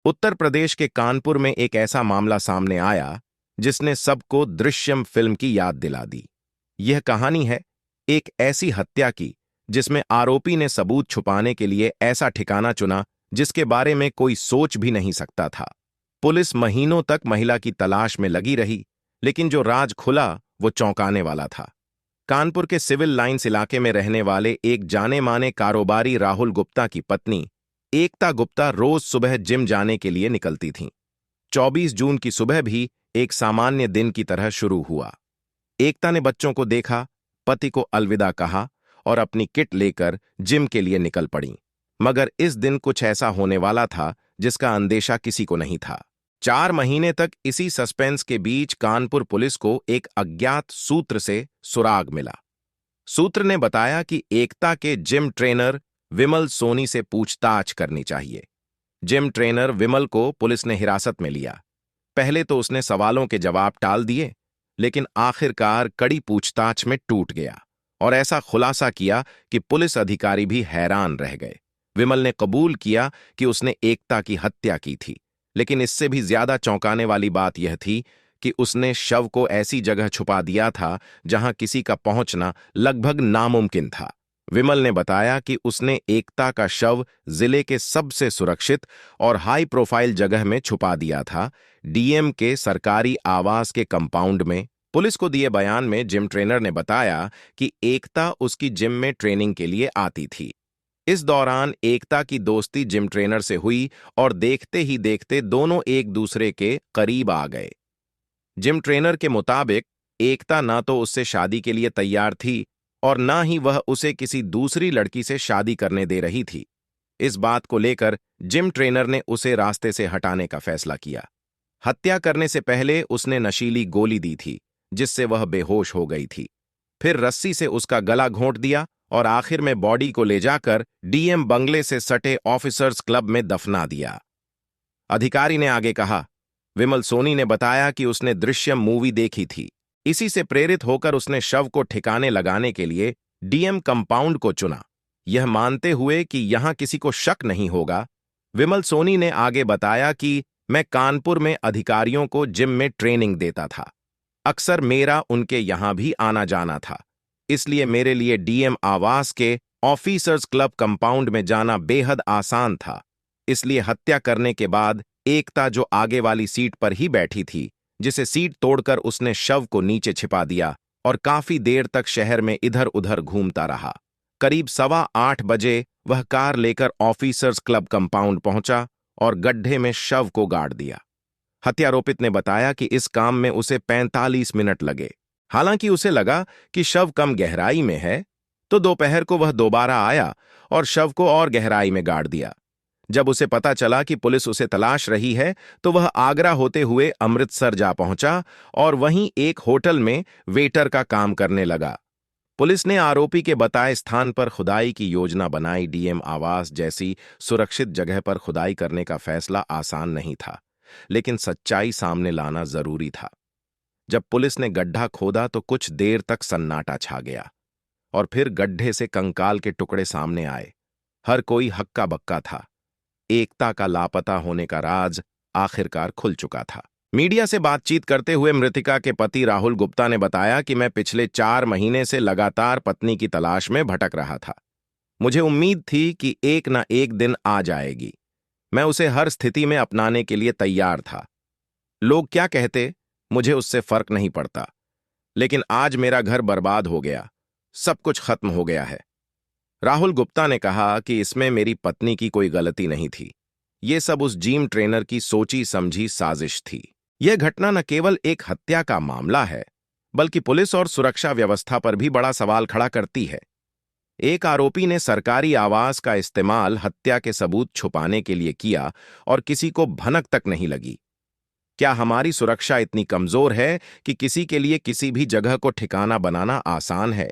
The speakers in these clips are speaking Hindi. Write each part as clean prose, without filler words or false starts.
उत्तर प्रदेश के कानपुर में एक ऐसा मामला सामने आया जिसने सबको दृश्यम फिल्म की याद दिला दी। यह कहानी है एक ऐसी हत्या की जिसमें आरोपी ने सबूत छुपाने के लिए ऐसा ठिकाना चुना जिसके बारे में कोई सोच भी नहीं सकता था। पुलिस महीनों तक महिला की तलाश में लगी रही, लेकिन जो राज खुला वो चौंकाने वाला था। कानपुर के सिविल लाइंस इलाके में रहने वाले एक जाने माने कारोबारी राहुल गुप्ता की पत्नी एकता गुप्ता रोज सुबह जिम जाने के लिए निकलती थीं। 24 जून की सुबह भी एक सामान्य दिन की तरह शुरू हुआ। एकता ने बच्चों को देखा, पति को अलविदा कहा और अपनी किट लेकर जिम के लिए निकल पड़ी। मगर इस दिन कुछ ऐसा होने वाला था जिसका अंदेशा किसी को नहीं था। 4 महीने तक इसी सस्पेंस के बीच कानपुर पुलिस को एक अज्ञात सूत्र से सुराग मिला। सूत्र ने बताया कि एकता के जिम ट्रेनर विमल सोनी से पूछताछ करनी चाहिए। जिम ट्रेनर विमल को पुलिस ने हिरासत में लिया। पहले तो उसने सवालों के जवाब टाल दिए, लेकिन आखिरकार कड़ी पूछताछ में टूट गया और ऐसा खुलासा किया कि पुलिस अधिकारी भी हैरान रह गए। विमल ने कबूल किया कि उसने एकता की हत्या की थी, लेकिन इससे भी ज्यादा चौंकाने वाली बात यह थी कि उसने शव को ऐसी जगह छुपा दिया था जहां किसी का पहुंचना लगभग नामुमकिन था। विमल ने बताया कि उसने एकता का शव जिले के सबसे सुरक्षित और हाई प्रोफाइल जगह में छुपा दिया था, डीएम के सरकारी आवास के कंपाउंड में। पुलिस को दिए बयान में जिम ट्रेनर ने बताया कि एकता उसकी जिम में ट्रेनिंग के लिए आती थी। इस दौरान एकता की दोस्ती जिम ट्रेनर से हुई और देखते ही देखते दोनों एक दूसरे के करीब आ गए। जिम ट्रेनर के मुताबिक एकता ना तो उससे शादी के लिए तैयार थी और ना ही वह उसे किसी दूसरी लड़की से शादी करने दे रही थी। इस बात को लेकर जिम ट्रेनर ने उसे रास्ते से हटाने का फैसला किया। हत्या करने से पहले उसने नशीली गोली दी थी जिससे वह बेहोश हो गई थी। फिर रस्सी से उसका गला घोंट दिया और आखिर में बॉडी को ले जाकर डीएम बंगले से सटे ऑफिसर्स क्लब में दफना दिया। अधिकारी ने आगे कहा, विमल सोनी ने बताया कि उसने दृश्यम मूवी देखी थी। इसी से प्रेरित होकर उसने शव को ठिकाने लगाने के लिए डीएम कंपाउंड को चुना, यह मानते हुए कि यहां किसी को शक नहीं होगा। विमल सोनी ने आगे बताया कि मैं कानपुर में अधिकारियों को जिम में ट्रेनिंग देता था। अक्सर मेरा उनके यहां भी आना जाना था, इसलिए मेरे लिए डीएम आवास के ऑफिसर्स क्लब कंपाउंड में जाना बेहद आसान था। इसलिए हत्या करने के बाद एकता जो आगे वाली सीट पर ही बैठी थी, जिसे सीट तोड़कर उसने शव को नीचे छिपा दिया और काफी देर तक शहर में इधर उधर घूमता रहा। करीब 8:15 बजे वह कार लेकर ऑफिसर्स क्लब कंपाउंड पहुंचा और गड्ढे में शव को गाड़ दिया। हत्यारोपित ने बताया कि इस काम में उसे 45 मिनट लगे। हालांकि उसे लगा कि शव कम गहराई में है, तो दोपहर को वह दोबारा आया और शव को और गहराई में गाड़ दिया। जब उसे पता चला कि पुलिस उसे तलाश रही है, तो वह आगरा होते हुए अमृतसर जा पहुंचा और वहीं एक होटल में वेटर का काम करने लगा। पुलिस ने आरोपी के बताए स्थान पर खुदाई की योजना बनाई। डीएम आवास जैसी सुरक्षित जगह पर खुदाई करने का फैसला आसान नहीं था, लेकिन सच्चाई सामने लाना जरूरी था। जब पुलिस ने गड्ढा खोदा तो कुछ देर तक सन्नाटा छा गया और फिर गड्ढे से कंकाल के टुकड़े सामने आए। हर कोई हक्का बक्का था। एकता का लापता होने का राज आखिरकार खुल चुका था। मीडिया से बातचीत करते हुए मृतिका के पति राहुल गुप्ता ने बताया कि मैं पिछले 4 महीने से लगातार पत्नी की तलाश में भटक रहा था। मुझे उम्मीद थी कि एक ना एक दिन आ जाएगी। मैं उसे हर स्थिति में अपनाने के लिए तैयार था। लोग क्या कहते, मुझे उससे फर्क नहीं पड़ता। लेकिन आज मेरा घर बर्बाद हो गया, सब कुछ खत्म हो गया है। राहुल गुप्ता ने कहा कि इसमें मेरी पत्नी की कोई गलती नहीं थी। ये सब उस जिम ट्रेनर की सोची समझी साजिश थी। यह घटना न केवल एक हत्या का मामला है, बल्कि पुलिस और सुरक्षा व्यवस्था पर भी बड़ा सवाल खड़ा करती है। एक आरोपी ने सरकारी आवास का इस्तेमाल हत्या के सबूत छुपाने के लिए किया और किसी को भनक तक नहीं लगी। क्या हमारी सुरक्षा इतनी कमजोर है कि किसी के लिए किसी भी जगह को ठिकाना बनाना आसान है?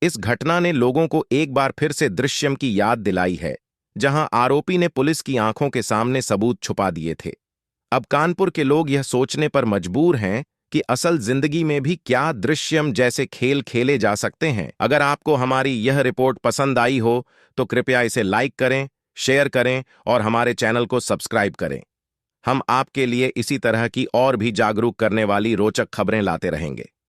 इस घटना ने लोगों को एक बार फिर से दृश्यम की याद दिलाई है, जहां आरोपी ने पुलिस की आंखों के सामने सबूत छुपा दिए थे। अब कानपुर के लोग यह सोचने पर मजबूर हैं कि असल जिंदगी में भी क्या दृश्यम जैसे खेल खेले जा सकते हैं। अगर आपको हमारी यह रिपोर्ट पसंद आई हो तो कृपया इसे लाइक करें, शेयर करें और हमारे चैनल को सब्सक्राइब करें। हम आपके लिए इसी तरह की और भी जागरूक करने वाली रोचक खबरें लाते रहेंगे।